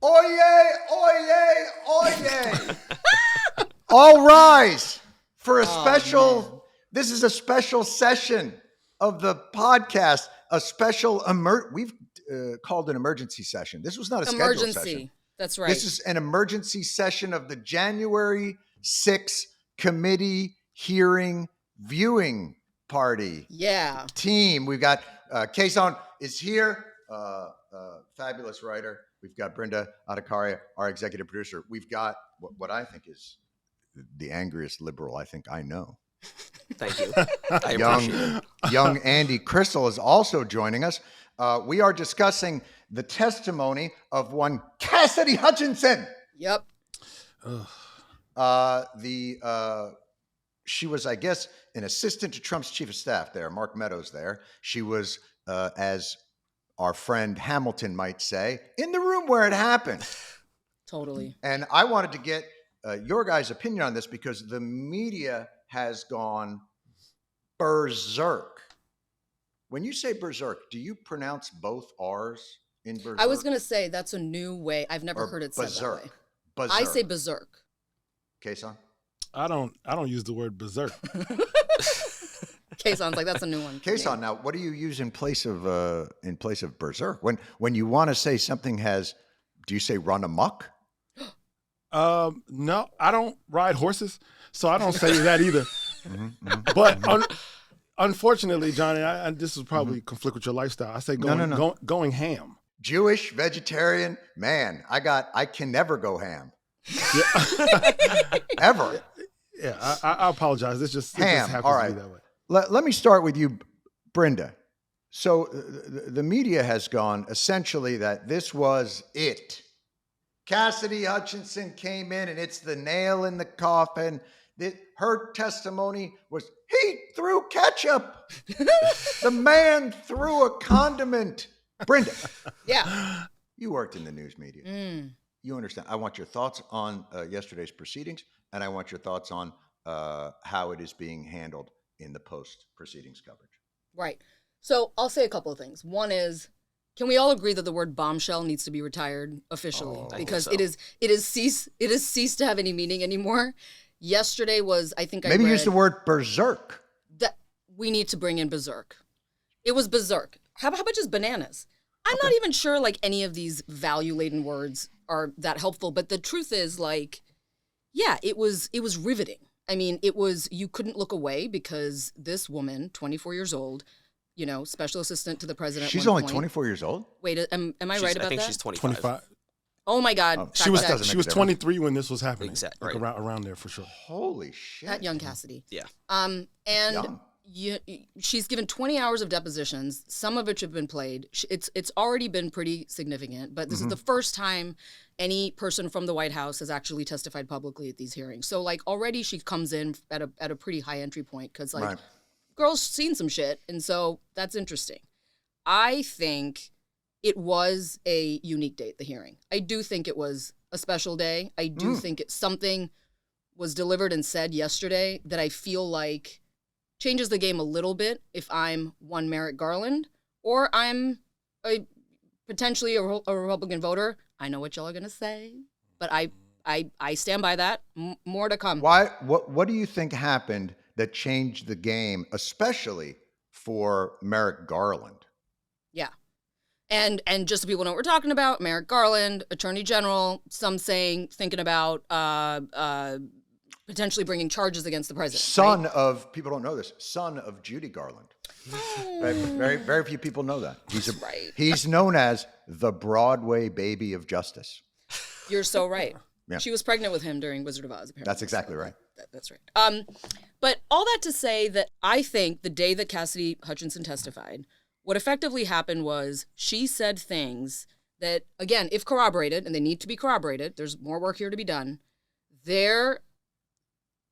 Oyez, oyez, oyez. All rise for a special, this is a special session of the podcast, a special, we've called an emergency session. This was not a scheduled session. That's right. This is an emergency session of the January 6th committee hearing viewing party. Yeah. Team. We've got Kasaun is here, fabulous writer. We've got Brinda Adhikari, our executive producer. We've got what I think is the angriest liberal I think I know. Thank you. I appreciate it. Young Andy Crystal is also joining us. We are discussing the testimony of one Cassidy Hutchinson. Yep. She was, I guess, an assistant to Trump's chief of staff there, Mark Meadows there. She was, as our friend Hamilton might say, in the room where it happened. Totally. And I wanted to get your guys' opinion on this because the media has gone berserk. When you say berserk, do you pronounce both R's in berserk? I was going to say that's a new way. I've never heard it said that way. Berserk. I say berserk. Kasaun? I don't use the word berserk. Kasaun's like, that's a new one. Kasaun, now what do you use in place of berserk? When you want to say something do you say run amok? No, I don't ride horses, so I don't say that either. But unfortunately, Johnny, and this will probably conflict with your lifestyle. I say going ham. Jewish, vegetarian, man, I can never go ham. Yeah. Ever. Yeah, I apologize. It just happens all right. to be that way. Let me start with you, Brinda. So the media has gone essentially that this was it. Cassidy Hutchinson came in and it's the nail in the coffin. Her testimony was, he threw ketchup. The man threw a condiment. Brinda. Yeah. You worked in the news media. You understand. I want your thoughts on yesterday's proceedings, and I want your thoughts on how it is being handled in the post-proceedings coverage. Right. So I'll say a couple of things. One is, can we all agree that the word bombshell needs to be retired officially? Because it is ceased to have any meaning anymore. Yesterday was, I think maybe use the word berserk. That we need to bring in berserk. It was berserk. How about just bananas? I'm not even sure like any of these value-laden words are that helpful, but the truth is it was riveting. I mean, you couldn't look away because this woman, 24 years old, special assistant to the president. She's only 24 years old? Wait, am I right about that? I think she's 25. Oh my God. She was 23 when this was happening. Exactly. Like around there for sure. Holy shit. That young Cassidy. Yeah. And she's given 20 hours of depositions, some of which have been played. It's already been pretty significant, but this is the first time any person from the White House has actually testified publicly at these hearings. So like already she comes in at a pretty high entry point because like girl's seen some shit, and so that's interesting. I think it was a unique day at the hearing. I do think it was a special day. I do think something was delivered and said yesterday that I feel like changes the game a little bit if I'm one Merrick Garland or I'm potentially a Republican voter. I know what y'all are going to say, but I stand by that. More to come. Why? What do you think happened that changed the game, especially for Merrick Garland? Yeah. And just so people know what we're talking about, Merrick Garland, Attorney General, some saying, thinking about potentially bringing charges against the president. Son of, people don't know this, son of Judy Garland. Very, very few people know that. He's known as the Broadway baby of justice. You're so right. Yeah. She was pregnant with him during Wizard of Oz, apparently. That's exactly right. That's right. But all that to say that I think the day that Cassidy Hutchinson testified, what effectively happened was she said things that, again, if corroborated, and they need to be corroborated, there's more work here to be done,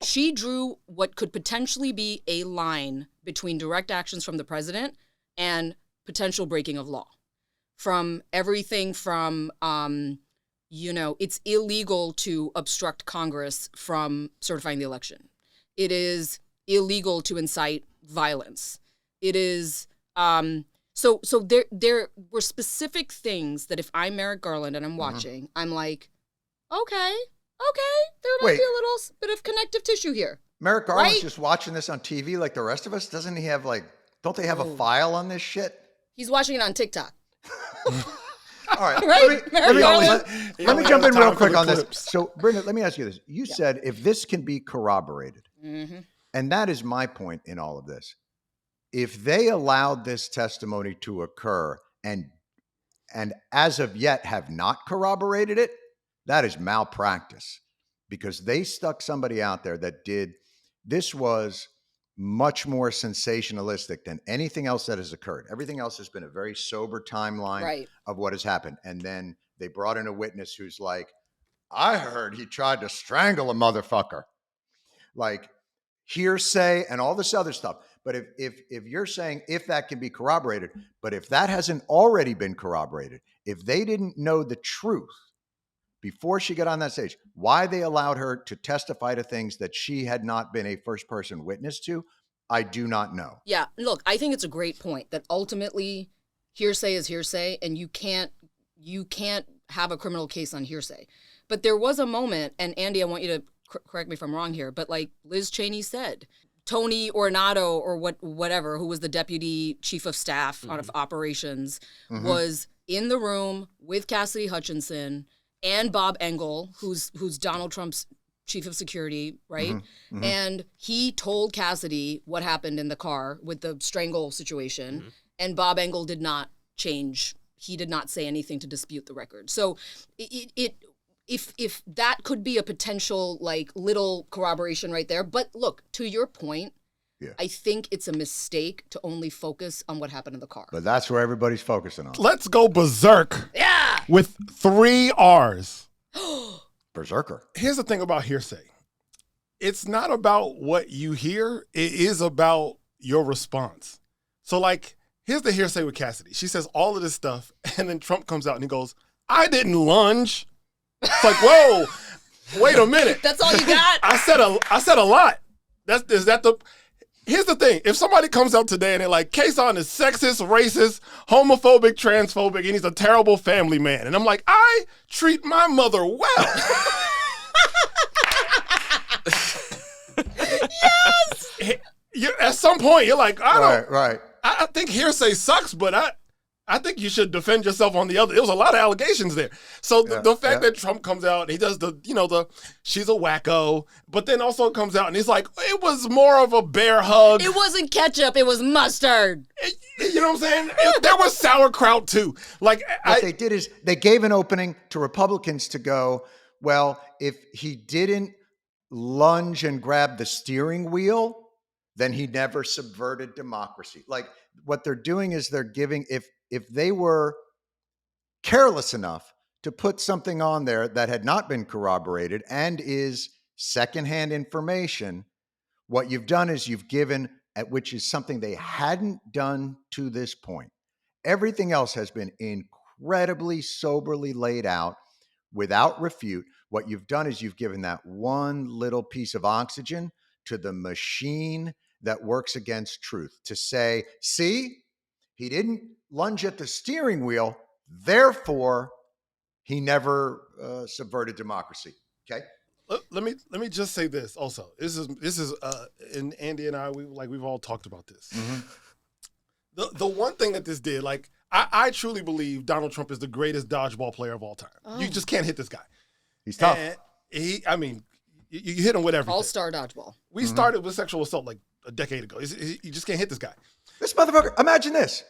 she drew what could potentially be a line between direct actions from the president and potential breaking of law. From everything from, it's illegal to obstruct Congress from certifying the election. It is illegal to incite violence. It is, So there were specific things that if I'm Merrick Garland and I'm watching, I'm like, okay, there might be a little bit of connective tissue here. Merrick Garland's just watching this on TV like the rest of us. Doesn't he have don't they have a file on this shit? He's watching it on TikTok. All right. Right? Let me jump in real quick on this. So, Brinda, let me ask you this. You said if this can be corroborated, and that is my point in all of this. If they allowed this testimony to occur and as of yet have not corroborated it, that is malpractice, because they stuck somebody out there that did. This was much more sensationalistic than anything else that has occurred. Everything else has been a very sober timeline of what has happened. And then they brought in a witness who's like, I heard he tried to strangle a motherfucker. Like hearsay and all this other stuff. But if you're saying if that can be corroborated, but if that hasn't already been corroborated, if they didn't know the truth before she got on that stage, why they allowed her to testify to things that she had not been a first-person witness to, I do not know. Yeah, look, I think it's a great point that ultimately hearsay is hearsay, and you can't have a criminal case on hearsay. But there was a moment, and Andy, I want you to correct me if I'm wrong here, but like Liz Cheney said, Tony Ornato or whatever, who was the deputy chief of staff of operations, was in the room with Cassidy Hutchinson and Bob Engel, who's Donald Trump's chief of security, right? And he told Cassidy what happened in the car with the strangle situation, and Bob Engel did not change. He did not say anything to dispute the record. So if that could be a potential like little corroboration right there. But look, to your point, I think it's a mistake to only focus on what happened in the car. But that's where everybody's focusing on. Let's go berserk. Yeah. With 3 R's. Berserker. Here's the thing about hearsay. It's not about what you hear. It is about your response. So like, here's the hearsay with Cassidy. She says all of this stuff, and then Trump comes out and he goes, I didn't lunge. It's like, whoa, wait a minute. That's all you got? I said a lot. Here's the thing. If somebody comes out today and they're like, Kasaun is sexist, racist, homophobic, transphobic, and he's a terrible family man. And I'm like, I treat my mother well. Yes. At some point, you're like, I think hearsay sucks, but I think you should defend yourself on the other. There was a lot of allegations there. So the fact that Trump comes out, he does she's a wacko, but then also comes out and he's like, it was more of a bear hug. It wasn't ketchup, it was mustard. You know what I'm saying? There was sauerkraut too. Like what they did is they gave an opening to Republicans to go, well, if he didn't lunge and grab the steering wheel, then he never subverted democracy. Like what they're doing is they're giving, if they were careless enough to put something on there that had not been corroborated and is secondhand information, what you've done is you've given, which is something they hadn't done to this point. Everything else has been incredibly soberly laid out without refute. What you've done is you've given that one little piece of oxygen to the machine that works against truth to say, see, he didn't lunge at the steering wheel, therefore he never subverted democracy. Okay. Let me just say this also. This is and Andy and I, we've all talked about this. The one thing that this did, like I truly believe Donald Trump is the greatest dodgeball player of all time. You just can't hit this guy. He's tough. And you hit him with everything. All-star dodgeball. We started with sexual assault like a decade ago. You just can't hit this guy. This motherfucker, imagine this.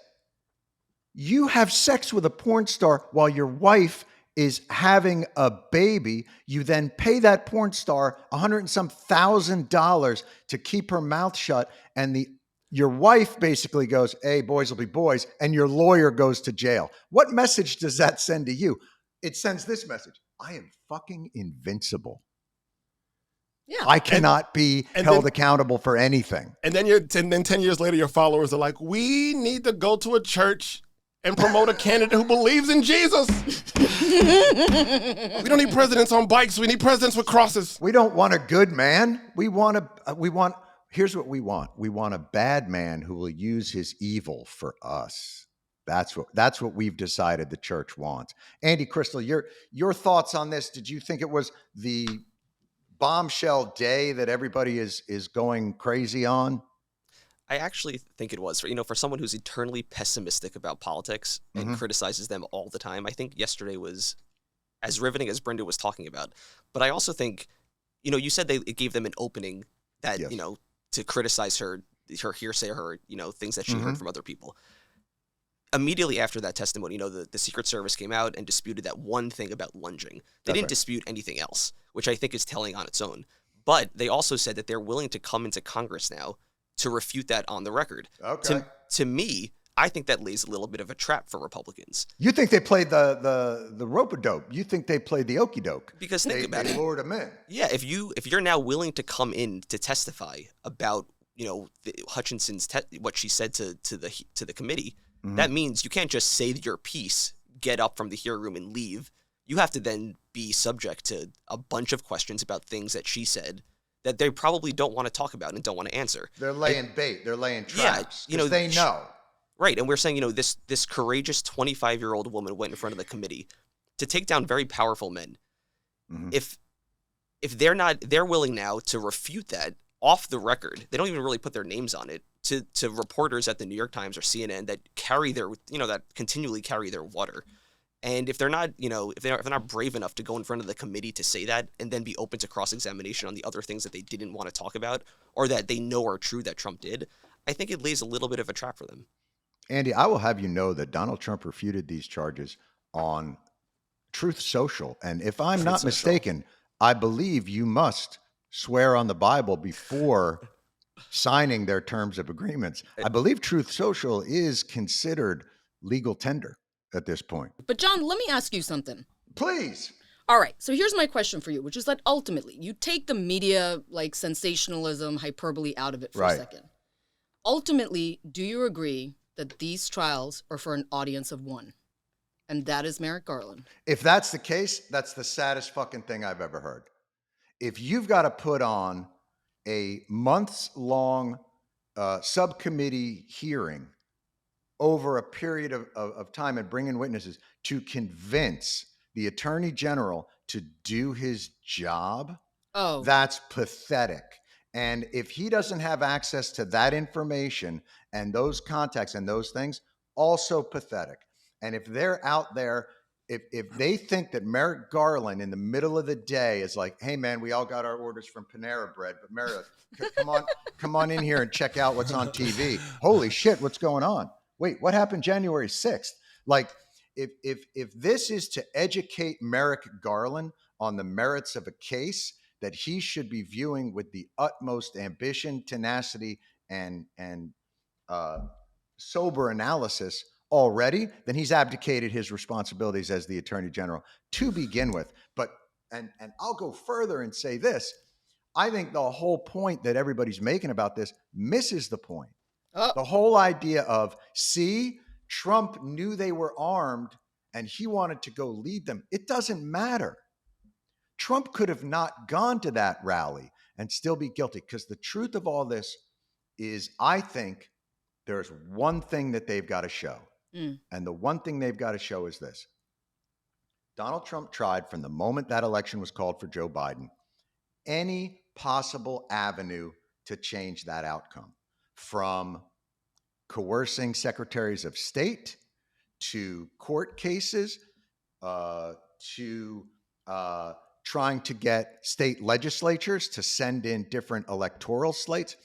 You have sex with a porn star while your wife is having a baby. You then pay that porn star $100,000 to keep her mouth shut. And your wife basically goes, hey, boys will be boys. And your lawyer goes to jail. What message does that send to you? It sends this message. I am fucking invincible. Yeah. I cannot be held accountable for anything. And then 10 years later, your followers are like, we need to go to a church and promote a candidate who believes in Jesus. We don't need presidents on bikes. We need presidents with crosses. We don't want a good man. Here's what we want. We want a bad man who will use his evil for us. That's what we've decided the church wants. Andy Crystal, your thoughts on this? Did you think it was the bombshell day that everybody is going crazy on? I actually think it was. For someone who's eternally pessimistic about politics and criticizes them all the time, I think yesterday was as riveting as Brinda was talking about. But I also think, you said it gave them an opening that, Yes. To criticize her hearsay, her, things that she heard from other people. Immediately after that testimony, the Secret Service came out and disputed that one thing about lunging. They didn't dispute anything else, which I think is telling on its own. But they also said that they're willing to come into Congress now to refute that on the record. Okay. To me, I think that lays a little bit of a trap for Republicans. You think they played the rope-a-dope? You think they played the okey-doke? Because think about it. They lured them in. Yeah, if you're now willing to come in to testify about Hutchinson's what she said to the committee, that means you can't just say your piece, get up from the hearing room and leave. You have to then be subject to a bunch of questions about things that she said that they probably don't want to talk about and don't want to answer. They're laying bait. They're laying traps. Yeah, they know. Right, and we're saying, this courageous 25-year-old woman went in front of the committee to take down very powerful men. If they're willing now to refute that off the record. They don't even really put their names on it to reporters at the New York Times or CNN that carry their, that continually carry their water. And if they're not, if they're not brave enough to go in front of the committee to say that and then be open to cross-examination on the other things that they didn't want to talk about or that they know are true that Trump did, I think it lays a little bit of a trap for them. Andy, I will have you know that Donald Trump refuted these charges on Truth Social. And if I'm not mistaken, I believe you must swear on the Bible before signing their terms of agreements. I believe Truth Social is considered legal tender at this point. But John, let me ask you something. Please. All right. So here's my question for you, which is that ultimately you take the media sensationalism, hyperbole out of it for a second. Ultimately, do you agree that these trials are for an audience of one? And that is Merrick Garland. If that's the case, that's the saddest fucking thing I've ever heard. If you've got to put on a months-long subcommittee hearing over a period of time and bring in witnesses to convince the attorney general to do his job, that's pathetic. And if he doesn't have access to that information and those contacts and those things, also pathetic. And if they're out there, if they think that Merrick Garland in the middle of the day is like, hey man, we all got our orders from Panera Bread, but Merrick, come on in here and check out what's on TV. Holy shit, what's going on? Wait, what happened January 6th? Like, if this is to educate Merrick Garland on the merits of a case that he should be viewing with the utmost ambition, tenacity, and sober analysis already, then he's abdicated his responsibilities as the attorney general to begin with. But and I'll go further and say this. I think the whole point that everybody's making about this misses the point. The whole idea of, see, Trump knew they were armed and he wanted to go lead them. It doesn't matter. Trump could have not gone to that rally and still be guilty, because the truth of all this is, I think there's one thing that they've got to show. And the one thing they've got to show is this. Donald Trump tried, from the moment that election was called for Joe Biden, any possible avenue to change that outcome, from coercing secretaries of state to court cases to trying to get state legislatures to send in different electoral slates.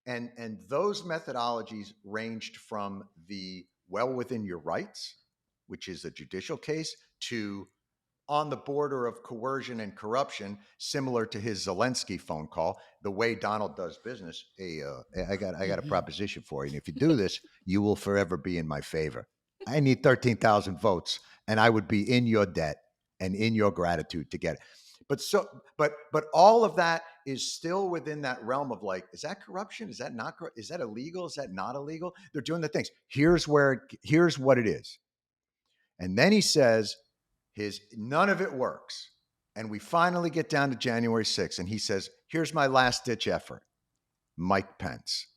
And those methodologies ranged from the well within your rights, which is a judicial case, to on the border of coercion and corruption, similar to his Zelensky phone call, the way Donald does business. Hey, I got a proposition for you. And if you do this, you will forever be in my favor. I need 13,000 votes, and I would be in your debt and in your gratitude to get it. But all of that is still within that realm of like, is that corruption? Is that not corrupt? Is that illegal? Is that not illegal? They're doing the things. Here's what it is. And then he says none of it works. And we finally get down to January 6th. And he says, here's my last ditch effort. Mike Pence.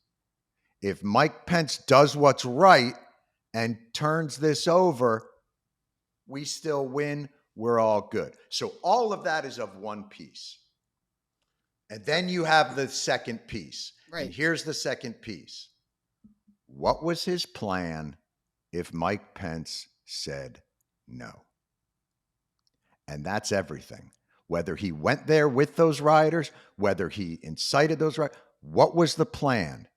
If Mike Pence does what's right and turns this over, we still win. We're all good. So all of that is of one piece. And then you have the second piece. Right. And here's the second piece. What was his plan if Mike Pence said no? And that's everything. Whether he went there with those rioters, whether he incited those rioters, what was the plan?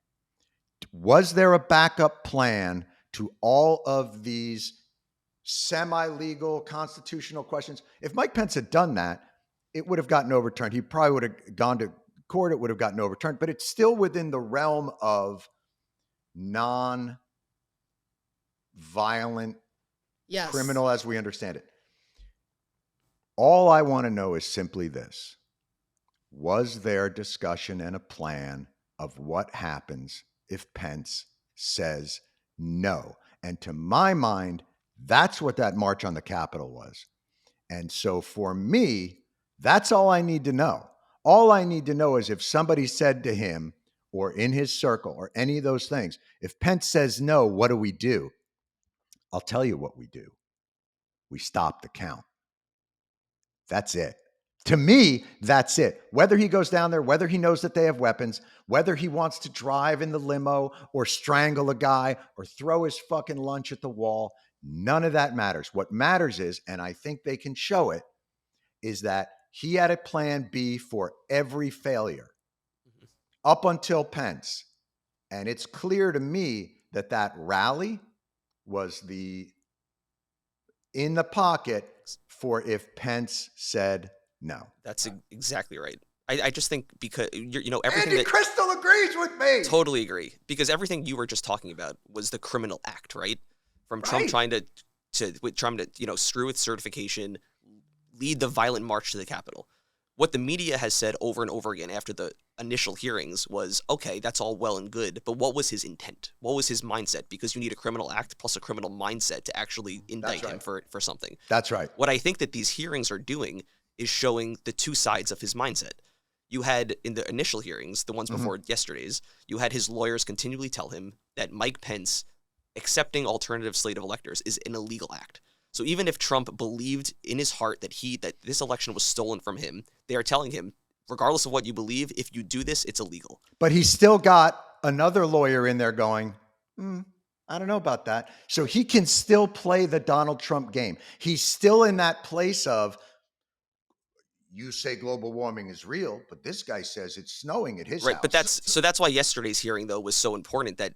Was there a backup plan to all of these semi-legal constitutional questions? If Mike Pence had done that, it would have gotten overturned. He probably would have gone to court. It would have gotten overturned, but it's still within the realm of non-violent criminal as we understand it. All I want to know is simply this. Was there discussion and a plan of what happens if Pence says no? And to my mind, that's what that march on the Capitol was. And so for me, that's all I need to know. All I need to know is if somebody said to him or in his circle or any of those things, if Pence says no, what do we do? I'll tell you what we do. We stop the count. That's it. To me, that's it. Whether he goes down there, whether he knows that they have weapons, whether he wants to drive in the limo or strangle a guy or throw his fucking lunch at the wall, none of that matters. What matters is, and I think they can show it, is that he had a plan B for every failure up until Pence. And it's clear to me that that rally was in the pocket for if Pence said no. That's exactly right. I just think because everything Andy that Crystal agrees with me. Totally agree, because everything you were just talking about was the criminal act, right? From Trump trying to screw with certification, lead the violent march to the Capitol. What the media has said over and over again after the initial hearings was, okay, that's all well and good, but what was his intent? What was his mindset? Because you need a criminal act plus a criminal mindset to actually indict him for something. That's right. What I think that these hearings are doing is showing the two sides of his mindset. You had, in the initial hearings, the ones before yesterday's, you had his lawyers continually tell him that Mike Pence accepting alternative slate of electors is an illegal act. So even if Trump believed in his heart that this election was stolen from him, they are telling him, regardless of what you believe, if you do this, it's illegal. But he's still got another lawyer in there going, I don't know about that. So he can still play the Donald Trump game. He's still in that place of, you say global warming is real, but this guy says it's snowing at his house. Right, but that's why yesterday's hearing, though, was so important, that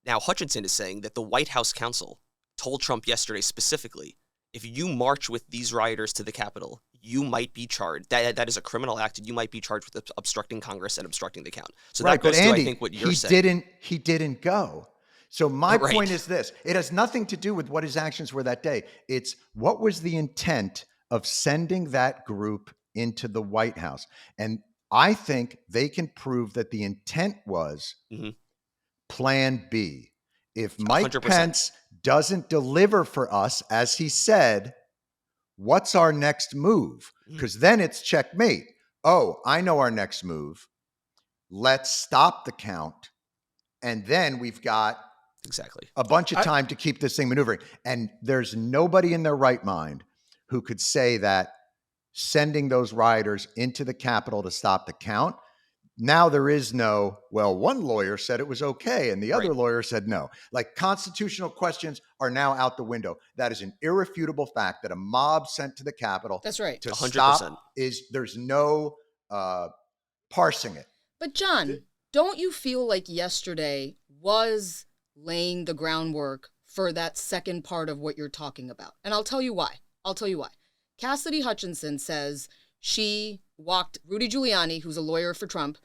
now Hutchinson is saying that the White House counsel told Trump yesterday specifically, if you march with these rioters to the Capitol, you might be charged. That is a criminal act, and you might be charged with obstructing Congress and obstructing the count. So that goes to, I think, what you're saying. He didn't go. So my point is this. It has nothing to do with what his actions were that day. It's what was the intent of sending that group into the White House. And I think they can prove that the intent was Plan B. If Mike 100%. Pence doesn't deliver for us, as he said, what's our next move? Because then it's checkmate. Oh, I know our next move. Let's stop the count. And then we've got a bunch of time to keep this thing maneuvering. And there's nobody in their right mind who could say that sending those rioters into the Capitol to stop the count, now there is no, well, one lawyer said it was okay and the other lawyer said no. Like, constitutional questions are now out the window. That is an irrefutable fact that a mob sent to the Capitol to 100%. stop there's no parsing it. But John, don't you feel like yesterday was laying the groundwork for that second part of what you're talking about? And I'll tell you why. Cassidy Hutchinson says she walked Rudy Giuliani, who's a lawyer for Trump,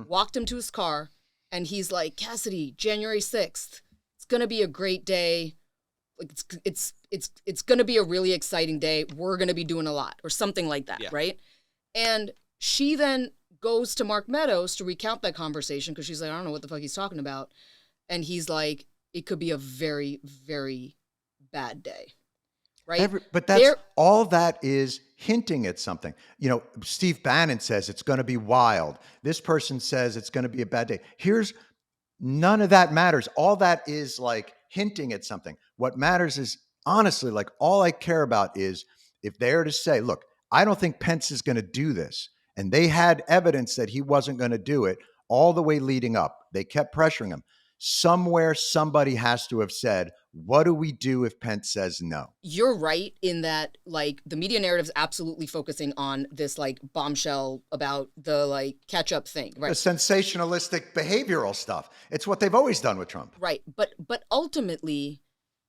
walked him to his car, and he's like, Cassidy, January 6th, it's going to be a great day. Like, it's going to be a really exciting day. We're going to be doing a lot, or something like that, right? And she then goes to Mark Meadows to recount that conversation because she's like, I don't know what the fuck he's talking about. And he's like, it could be a very, very bad day. Right? But that's all that is hinting at something. You know, Steve Bannon says it's going to be wild. This person says it's going to be a bad day. None of that matters. All that is like hinting at something. What matters is, honestly, like, all I care about is if they are to say, look, I don't think Pence is going to do this. And they had evidence that he wasn't going to do it all the way leading up. They kept pressuring him. Somewhere, somebody has to have said, what do we do if Pence says no? You're right in that, like, the media narrative is absolutely focusing on this, like, bombshell about the, like, catch-up thing, right? The sensationalistic behavioral stuff. It's what they've always done with Trump. Right. But ultimately,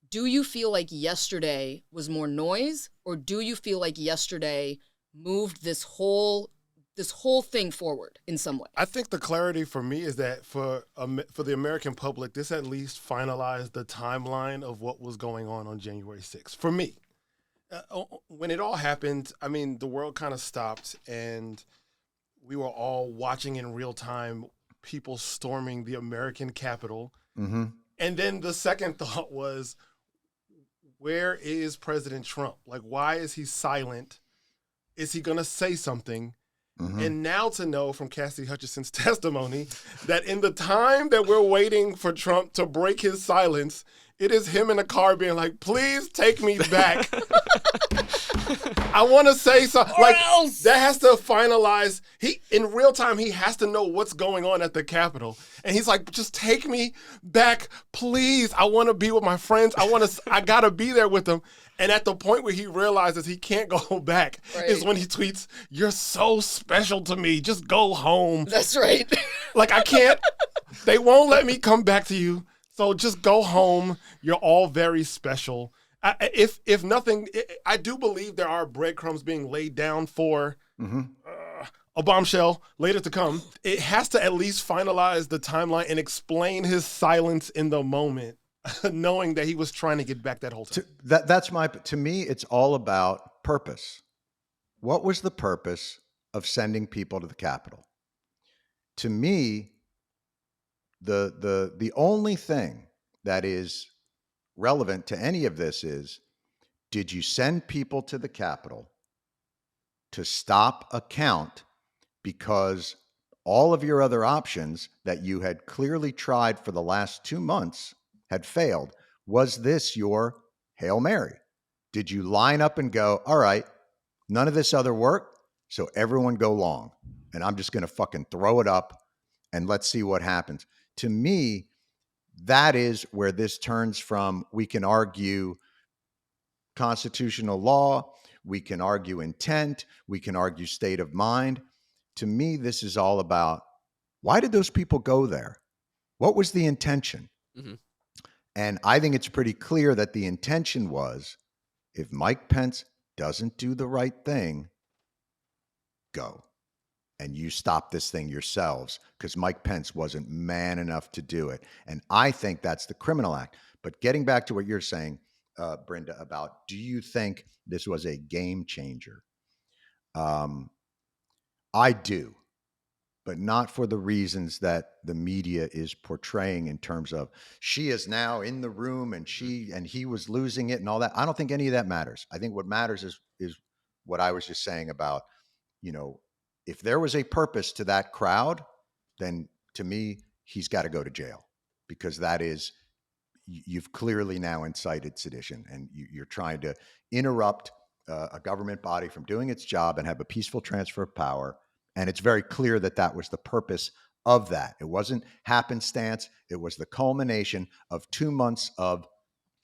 do you feel like yesterday was more noise, or do you feel like yesterday moved this whole thing forward in some way? I think the clarity for me is that for the American public, this at least finalized the timeline of what was going on January 6th. For me, when it all happened, I mean, the world kind of stopped, and we were all watching in real time people storming the American Capitol. Mm-hmm. And then the second thought was, where is President Trump? Like, why is he silent? Is he going to say something? Mm-hmm. And now to know from Cassidy Hutchinson's testimony that in the time that we're waiting for Trump to break his silence, it is him in a car being like, please take me back. I want to say something. Like, that has to finalize. In real time, he has to know what's going on at the Capitol. And he's like, just take me back, please. I want to be with my friends. I got to be there with them. And at the point where he realizes he can't go back is when he tweets, you're so special to me. Just go home. That's right. Like, I can't. They won't let me come back to you. So just go home. You're all very special. If nothing, I do believe there are breadcrumbs being laid down for a bombshell later to come. It has to at least finalize the timeline and explain his silence in the moment, knowing that he was trying to get back that whole time. To me, it's all about purpose. What was the purpose of sending people to the Capitol? To me, the only thing that is relevant to any of this is, did you send people to the Capitol to stop a count because all of your other options that you had clearly tried for the last 2 months had failed? Was this your Hail Mary? Did you line up and go, all right, none of this other work, so everyone go long, and I'm just going to fucking throw it up and let's see what happens? To me, that is where this turns from, we can argue constitutional law, we can argue intent, we can argue state of mind. To me, this is all about, why did those people go there? What was the intention? Mm-hmm. And I think it's pretty clear that the intention was, if Mike Pence doesn't do the right thing, go. And you stop this thing yourselves, because Mike Pence wasn't man enough to do it. And I think that's the criminal act. But getting back to what you're saying, Brinda, about, do you think this was a game changer? I do, but not for the reasons that the media is portraying in terms of, she is now in the room and he was losing it and all that. I don't think any of that matters. I think what matters is what I was just saying about, if there was a purpose to that crowd, then to me, he's got to go to jail, because that is, you've clearly now incited sedition, and you're trying to interrupt a government body from doing its job and have a peaceful transfer of power. And it's very clear that that was the purpose of that. It wasn't happenstance. It was the culmination of 2 months of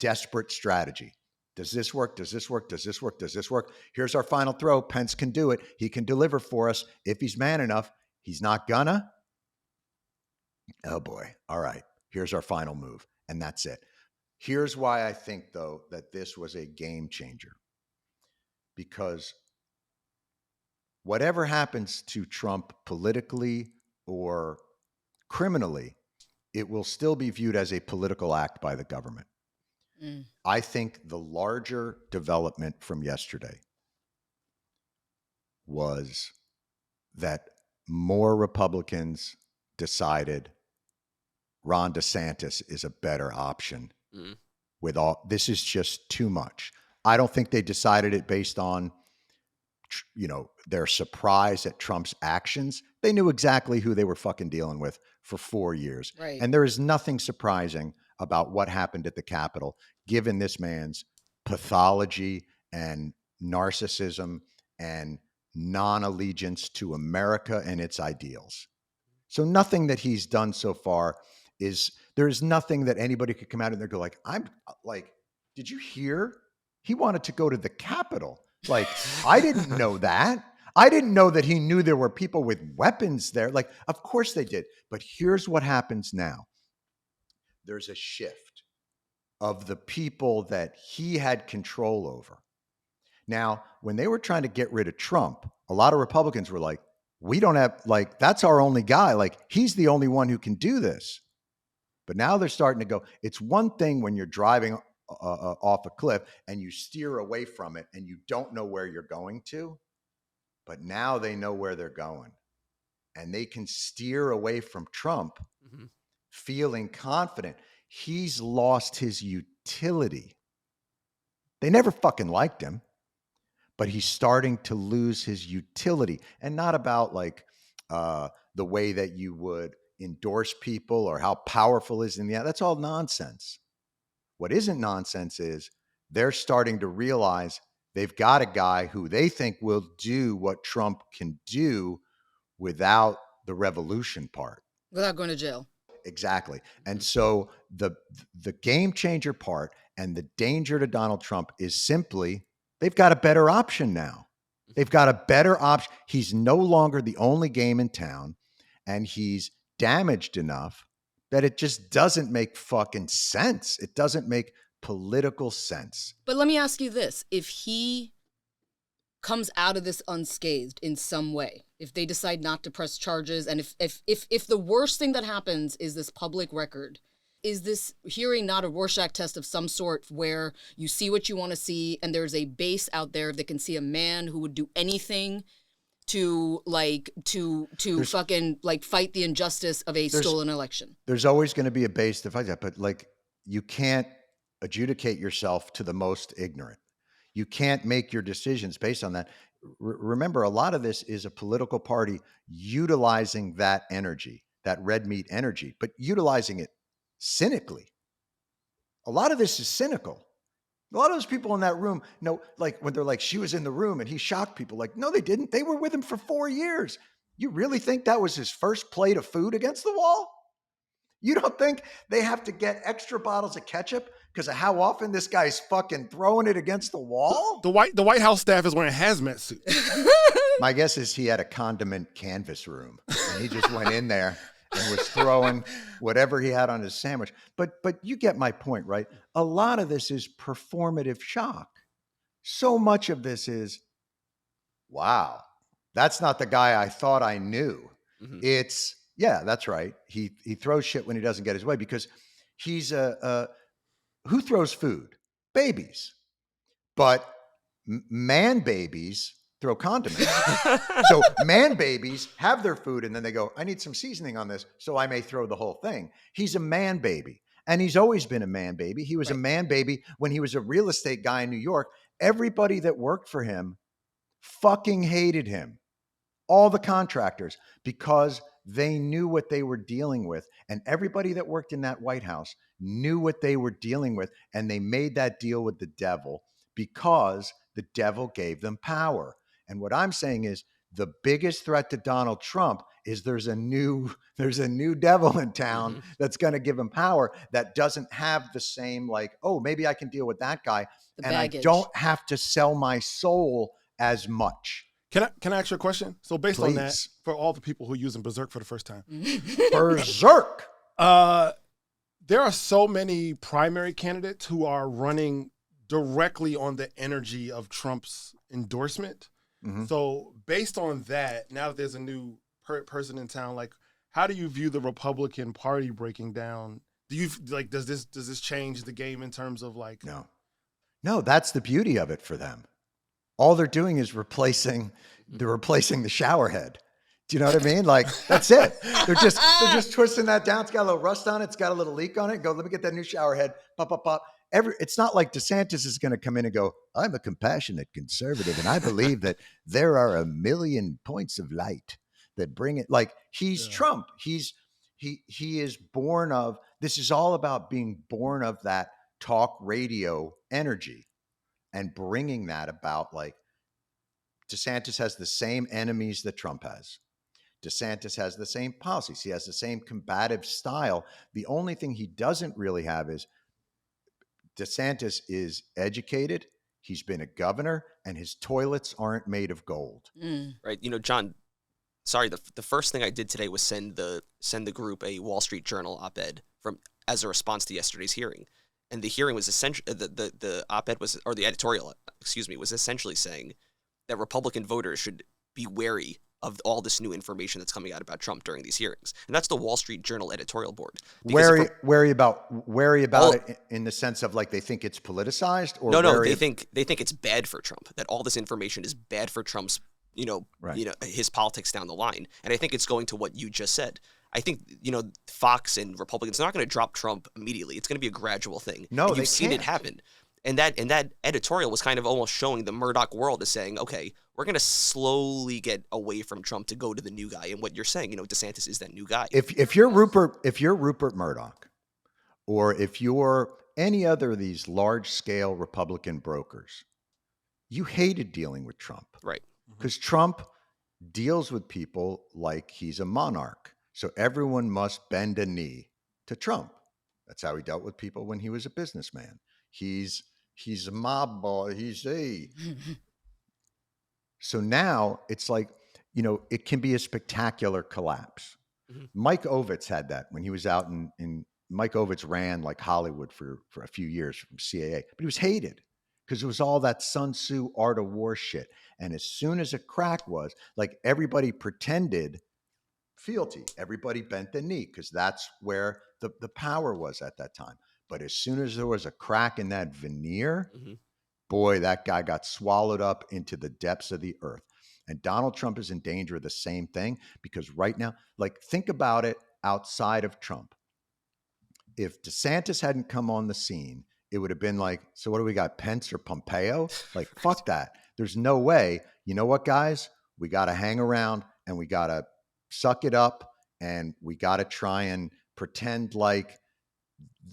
desperate strategy. Does this work? Does this work? Does this work? Does this work? Here's our final throw. Pence can do it. He can deliver for us if he's man enough. He's not gonna. Oh boy. All right. Here's our final move. And that's it. Here's why I think, though, that this was a game changer. Because whatever happens to Trump politically or criminally, it will still be viewed as a political act by the government. I think the larger development from yesterday was that more Republicans decided Ron DeSantis is a better option. With all, this is just too much. I don't think they decided it based on, their surprise at Trump's actions. They knew exactly who they were fucking dealing with for 4 years. Right. And there is nothing surprising about what happened at the Capitol, given this man's pathology and narcissism and non-allegiance to America and its ideals. So nothing that he's done so far there's nothing that anybody could come out and go like, I'm like, did you hear? He wanted to go to the Capitol. Like, I didn't know that. I didn't know that he knew there were people with weapons there. Like, of course they did. But here's what happens now. There's a shift of the people that he had control over. Now, when they were trying to get rid of Trump, a lot of Republicans were like, we don't have, like, that's our only guy. Like, he's the only one who can do this. But now they're starting to go, it's one thing when you're driving off a cliff and you steer away from it and you don't know where you're going to. But now they know where they're going. And they can steer away from Trump feeling confident. He's lost his utility. They never fucking liked him. But he's starting to lose his utility, and not about like the way that you would endorse people or how powerful is in the end. That's all nonsense. What isn't nonsense is they're starting to realize they've got a guy who they think will do what Trump can do without the revolution part. Without going to jail. Exactly. And so the game changer part and the danger to Donald Trump is simply they've got a better option now. They've got a better option. He's no longer the only game in town, and he's damaged enough that it just doesn't make fucking sense. It doesn't make political sense. But let me ask you this. If he comes out of this unscathed in some way, if they decide not to press charges, and if the worst thing that happens is this public record, is this hearing not a Rorschach test of some sort where you see what you want to see and there's a base out there that can see a man who would do anything to fucking like fight the injustice of a stolen election? There's always going to be a base to fight that, but like you can't adjudicate yourself to the most ignorant. You can't make your decisions based on that. Remember, a lot of this is a political party utilizing that energy, that red meat energy, but utilizing it cynically. A lot of this is cynical. A lot of those people in that room, like when they're like, she was in the room and he shocked people. Like, no, they didn't. They were with him for 4 years. You really think that was his first plate of food against the wall? You don't think they have to get extra bottles of ketchup because of how often this guy's fucking throwing it against the wall? The White House staff is wearing hazmat suits. My guess is he had a condiment canvas room and he just went in there and was throwing whatever he had on his sandwich. But you get my point, right? A lot of this is performative shock. So much of this is, wow, that's not the guy I thought I knew. Mm-hmm. It's, yeah, that's right. He throws shit when he doesn't get his way because he's who throws food? Babies. But man babies throw condiments. So man babies have their food and then they go, I need some seasoning on this, so I may throw the whole thing. He's a man baby. And he's always been a man baby. He was a man baby when he was a real estate guy in New York. Everybody that worked for him fucking hated him. All the contractors, because they knew what they were dealing with. And everybody that worked in that White House knew what they were dealing with. And they made that deal with the devil because the devil gave them power. And what I'm saying is the biggest threat to Donald Trump is there's a new devil in town that's going to give him power that doesn't have the same like, oh, maybe I can deal with that guy. And I don't have to sell my soul as much. Can I ask you a question? So based on that, for all the people who are using Berserk for the first time. Berserk! There are so many primary candidates who are running directly on the energy of Trump's endorsement. Mm-hmm. So based on that, now that there's a new person in town, like how do you view the Republican Party breaking down? Do you like, does this change the game in terms of like? No, that's the beauty of it for them. All they're doing is replacing the shower head. Do you know what I mean? Like, that's it. They're just twisting that down. It's got a little rust on it. It's got a little leak on it. Go, let me get that new shower head. Pop, pop, pop. It's not like DeSantis is going to come in and go, I'm a compassionate conservative, and I believe that there are 1 million points of light that bring it. Like, he's Trump. He is born of This is all about being born of that talk radio energy and bringing that about. Like, DeSantis has the same enemies that Trump has. DeSantis has the same policies. He has the same combative style. The only thing he doesn't really have is DeSantis is educated. He's been a governor, and his toilets aren't made of gold. Right. John, sorry, the first thing I did today was send the group a Wall Street Journal op-ed as a response to yesterday's hearing. And the hearing was essentially, the op-ed was, or the editorial, was essentially saying that Republican voters should be wary of all this new information that's coming out about Trump during these hearings. And that's the Wall Street Journal editorial board. Wary about it in the sense of like they think it's politicized, or no, they think it's bad for Trump, that all this information is bad for Trump's, his politics down the line. And I think it's going to what you just said. I think, Fox and Republicans are not going to drop Trump immediately. It's going to be a gradual thing. No, and you've seen it happen. And that editorial was kind of almost showing the Murdoch world as saying, okay, we're going to slowly get away from Trump to go to the new guy. And what you're saying, DeSantis is that new guy. If you're Rupert Murdoch, or if you're any other of these large scale Republican brokers, you hated dealing with Trump. Right. Because Trump deals with people like he's a monarch. So everyone must bend a knee to Trump. That's how he dealt with people when he was a businessman. He's a mob boy. So now it's like, it can be a spectacular collapse. Mm-hmm. Mike Ovitz had that when he was out in Mike Ovitz ran like Hollywood for a few years from CAA, but he was hated because it was all that Sun Tzu art of war shit. And as soon as a crack was, like, everybody pretended fealty. Everybody bent the knee because that's where the power was at that time. But as soon as there was a crack in that veneer, boy, that guy got swallowed up into the depths of the earth. And Donald Trump is in danger of the same thing, because right now, like, think about it outside of Trump. If DeSantis hadn't come on the scene, it would have been like, so what do we got, Pence or Pompeo? Like, fuck that. There's no way. You know what, guys? We got to hang around and we got to suck it up, and we got to try and pretend like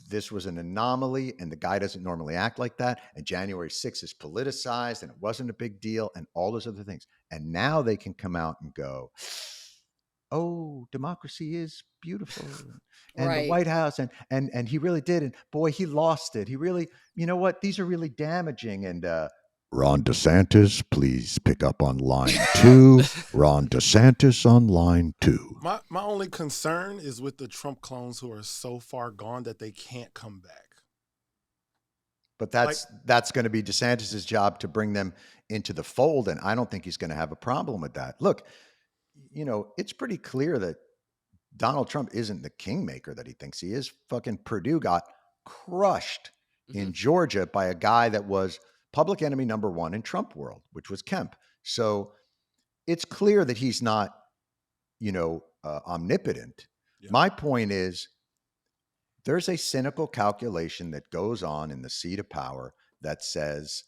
this was an anomaly and the guy doesn't normally act like that. And January 6th is politicized and it wasn't a big deal and all those other things. And now they can come out and go, oh, democracy is beautiful. And the White House, and he really did. And boy, he lost it. He really, you know what? These are really damaging. And Ron DeSantis, please pick up on line 2. Ron DeSantis on line 2. My only concern is with the Trump clones who are so far gone that they can't come back. But that's going to be DeSantis' job to bring them into the fold, and I don't think he's going to have a problem with that. Look, it's pretty clear that Donald Trump isn't the kingmaker that he thinks he is. Fucking Purdue got crushed in Georgia by a guy that was public enemy number 1 in Trump world, which was Kemp. So it's clear that he's not, omnipotent. Yeah. My point is, there's a cynical calculation that goes on in the seat of power that says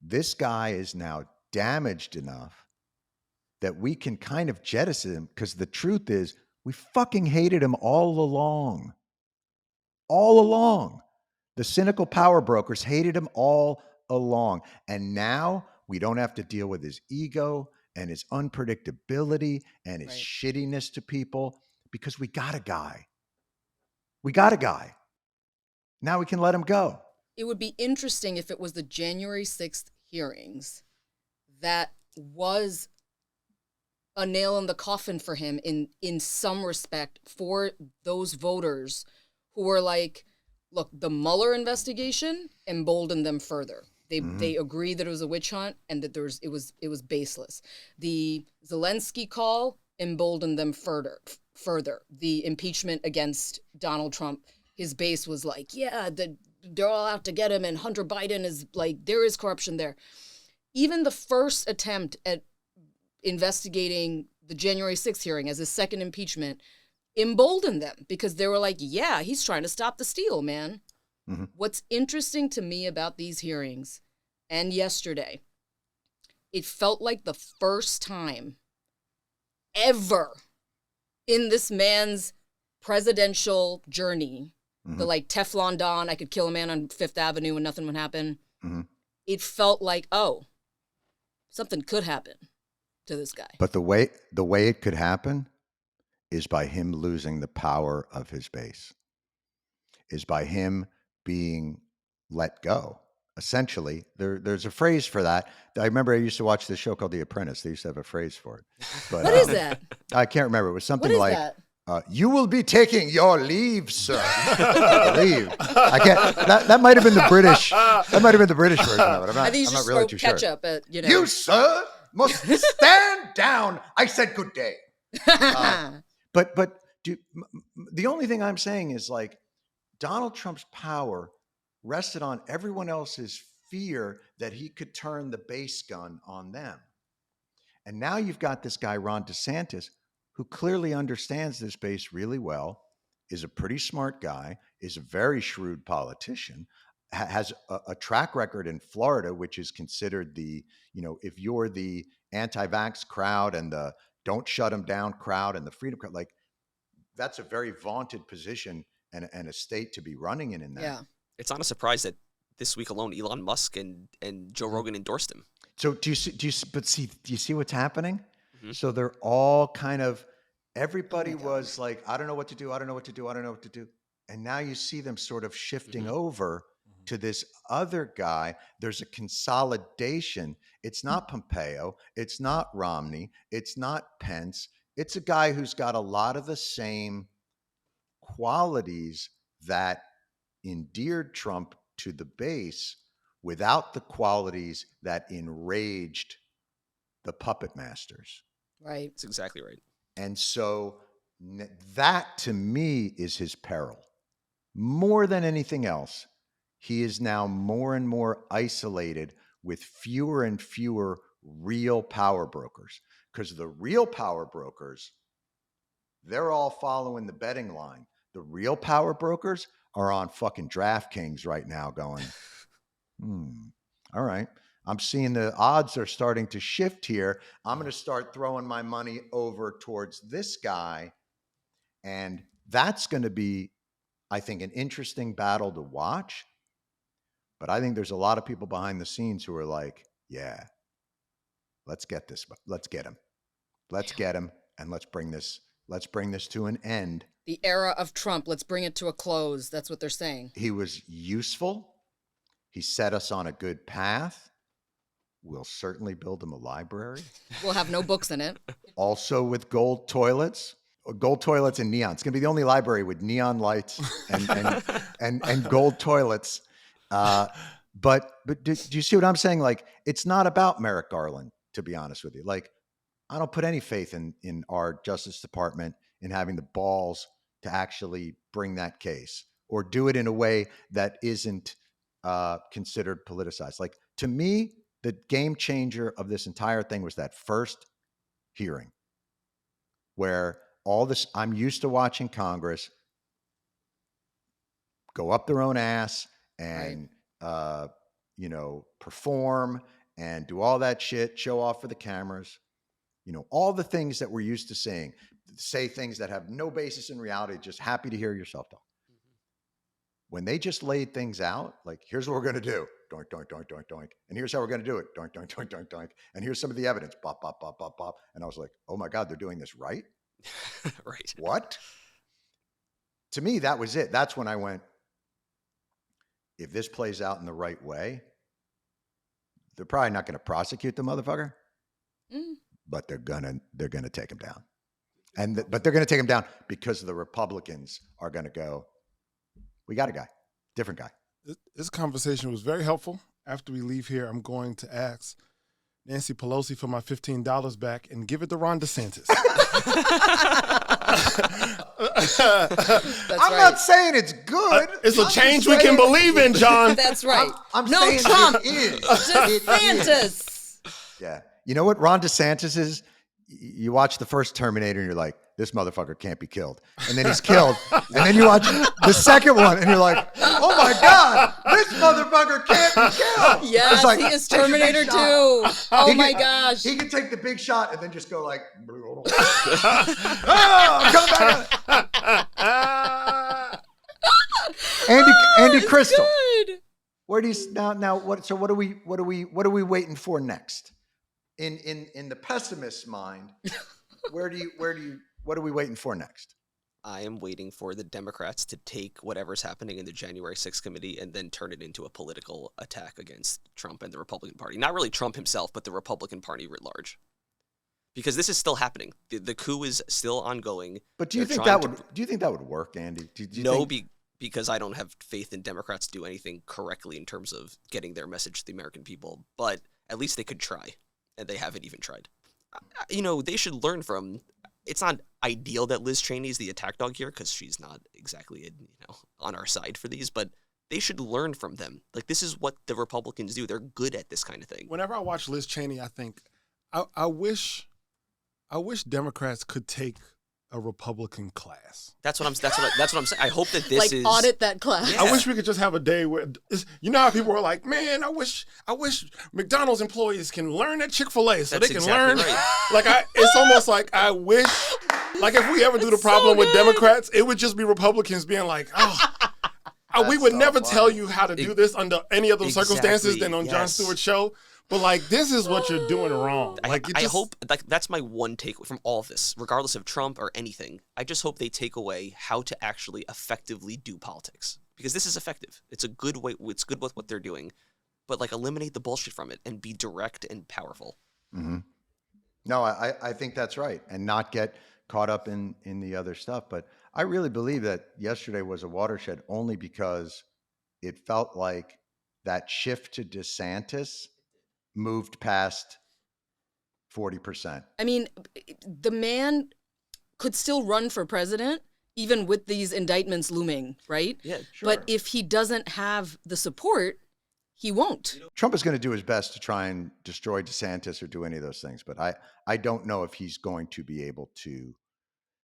this guy is now damaged enough that we can kind of jettison him, because the truth is we fucking hated him all along. All along. The cynical power brokers hated him all along. And now we don't have to deal with his ego and his unpredictability and his shittiness to people, because we got a guy. We got a guy. Now we can let him go. It would be interesting if it was the January 6th hearings that was a nail in the coffin for him in some respect, for those voters who were like, look, the Mueller investigation emboldened them further. They agreed that it was a witch hunt and that it was baseless. The Zelensky call emboldened them further. The impeachment against Donald Trump, his base was like, yeah, they're all out to get him, and Hunter Biden is like, there is corruption there. Even the first attempt at investigating the January 6th hearing as a second impeachment emboldened them, because they were like, yeah, he's trying to stop the steal, man. Mm-hmm. What's interesting to me about these hearings and yesterday, it felt like the first time ever in this man's presidential journey the like Teflon Don, I could kill a man on Fifth Avenue and nothing would happen. It felt like, oh, something could happen to this guy. But the way it could happen is by him losing the power of his base, is by him being let go. Essentially, there's a phrase for that. I remember I used to watch this show called The Apprentice. They used to have a phrase for it. But, what is that? I can't remember. It was something what is like, that? You will be taking your leave, sir. Leave. I can't. That might have been the British. That might have been the British version of it. I'm not, I think I'm not really too sure. Ketchup at, you know. You, sir, must stand down. I said good day. But the only thing I'm saying is like Donald Trump's power rested on everyone else's fear that he could turn the base gun on them. And now you've got this guy, Ron DeSantis, who clearly understands this base really well, is a pretty smart guy, is a very shrewd politician, has a track record in Florida, which is considered the, if you're the anti-vax crowd and the don't shut them down crowd and the freedom crowd, like that's a very vaunted position and a state to be running in that. Yeah. It's not a surprise that this week alone, Elon Musk and Joe Rogan endorsed him. So do you see what's happening? Mm-hmm. So they're all kind of, everybody was like, I don't know what to do. I don't know what to do. I don't know what to do. And now you see them sort of shifting over to this other guy. There's a consolidation. It's not Pompeo. It's not Romney. It's not Pence. It's a guy who's got a lot of the same qualities that endeared Trump to the base without the qualities that enraged the puppet masters. Right. That's exactly right. And so that to me is his peril. More than anything else, he is now more and more isolated with fewer and fewer real power brokers, because the real power brokers, they're all following the betting line. The real power brokers are on fucking DraftKings right now going, all right, I'm seeing the odds are starting to shift here. I'm going to start throwing my money over towards this guy. And that's going to be, I think, an interesting battle to watch. But I think there's a lot of people behind the scenes who are like, yeah, let's get this. Let's get him. Let's get him. And let's bring this to an end. The era of Trump, let's bring it to a close. That's what they're saying. He was useful. He set us on a good path. We'll certainly build him a library. We'll have no books in it. Also with gold toilets and neon. It's going to be the only library with neon lights and gold toilets. But do you see what I'm saying? Like, it's not about Merrick Garland, to be honest with you. Like, I don't put any faith in our Justice Department in having the balls to actually bring that case or do it in a way that isn't considered politicized. Like, to me, the game changer of this entire thing was that first hearing where all this, I'm used to watching Congress go up their own ass and, perform and do all that shit, show off for the cameras, all the things that we're used to saying, say things that have no basis in reality, just happy to hear yourself talk. When they just laid things out, like, here's what we're going to do. Doink, doink, doink, doink, doink. And here's how we're going to do it. Doink, doink, doink, doink, doink. And here's some of the evidence. Bop, bop, bop, bop, bop. And I was like, oh my God, they're doing this right? Right. What? To me, that was it. That's when I went, if this plays out in the right way, they're probably not going to prosecute the motherfucker, but they're gonna take him down. But they're going to take him down because the Republicans are going to go, we got a guy, different guy. This conversation was very helpful. After we leave here, I'm going to ask Nancy Pelosi for my $15 back and give it to Ron DeSantis. I'm not saying it's good. It's a change we can believe in, John. That's right. I'm no saying Trump. It is. DeSantis. Yeah. You know what Ron DeSantis is? You watch the first Terminator and you're like, this motherfucker can't be killed. And then he's killed. And then you watch the second one and you're like, oh my God, this motherfucker can't be killed. Yes, like, he is Terminator 2. Oh my gosh. He can take the big shot and then just go like, oh, I'm coming back. Andy Crystal. Good. Where do you now? What? So what are we waiting for next? In the pessimist's mind, what are we waiting for next? I am waiting for the Democrats to take whatever's happening in the January 6th committee and then turn it into a political attack against Trump and the Republican Party. Not really Trump himself, but the Republican Party writ large. Because this is still happening. The coup is still ongoing. But do you think that would work, Andy? Because I don't have faith in Democrats to do anything correctly in terms of getting their message to the American people. But at least they could try, and they haven't even tried. They should learn from. It's not ideal that Liz Cheney is the attack dog here because she's not exactly on our side for these, but they should learn from them. Like, this is what the Republicans do. They're good at this kind of thing. Whenever I watch Liz Cheney, I think I wish Democrats could take a Republican class. That's what I'm saying. I hope that this is audit that class. Yeah. I wish we could just have a day where how people are like, man, I wish McDonald's employees can learn at Chick-fil-A so they can learn. Right. It's almost like I wish, if we ever do the problem with Democrats, it would just be Republicans being like, we would never tell you how to do this under any other circumstances than on Jon Stewart's show. But this is what you're doing wrong. I hope that's my one takeaway from all of this, regardless of Trump or anything. I just hope they take away how to actually effectively do politics, because this is effective. It's a good way. It's good with what they're doing, but eliminate the bullshit from it and be direct and powerful. Mm-hmm. No, I think that's right, and not get caught up in the other stuff. But I really believe that yesterday was a watershed only because it felt like that shift to DeSantis moved past 40%. I mean, the man could still run for president even with these indictments looming, right? Yeah, sure. But if he doesn't have the support, he won't. Trump is going to do his best to try and destroy DeSantis or do any of those things, but I don't know if he's going to be able to.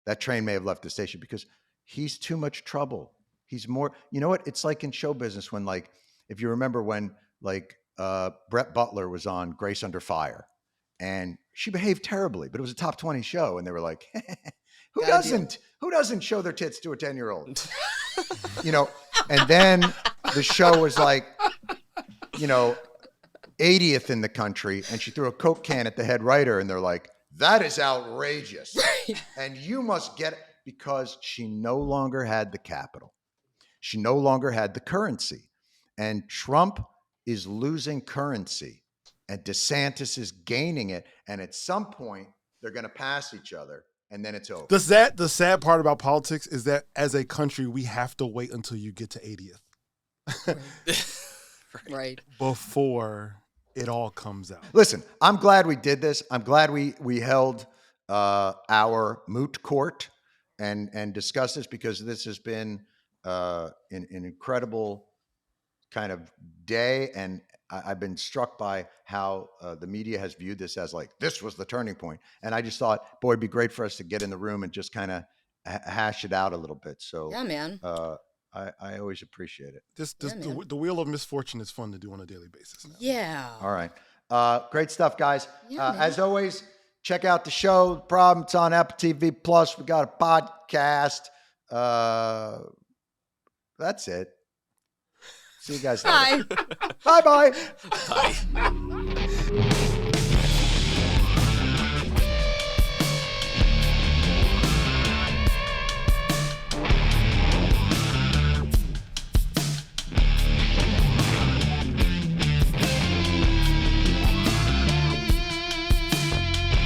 That train may have left the station because he's too much trouble. He's more, you know what? It's like in show business when if you remember when Brett Butler was on Grace Under Fire, and she behaved terribly, but it was a top 20 show, and they were like, "Who doesn't show their tits to a 10-year-old?" And then the show was 80th in the country, and she threw a Coke can at the head writer, and they're like, "That is outrageous," and you must get it, because she no longer had the capital, she no longer had the currency, and Trump is losing currency and DeSantis is gaining it. And at some point they're going to pass each other and then it's over. The sad part about politics is that as a country, we have to wait until you get to 80th. Right. Before it all comes out. Listen, I'm glad we did this. I'm glad we held our moot court and discussed this, because this has been an incredible kind of day, and I've been struck by how the media has viewed this as this was the turning point. And I just thought, boy, it'd be great for us to get in the room and just kind of hash it out a little bit. So yeah, man. I always appreciate it. The wheel of misfortune is fun to do on a daily basis now. Yeah. All right. Great stuff, guys. Yeah, as always, check out the show. The Problem, it's on Apple TV Plus. We got a podcast. That's it. See you guys later. Bye. Bye-bye. Bye.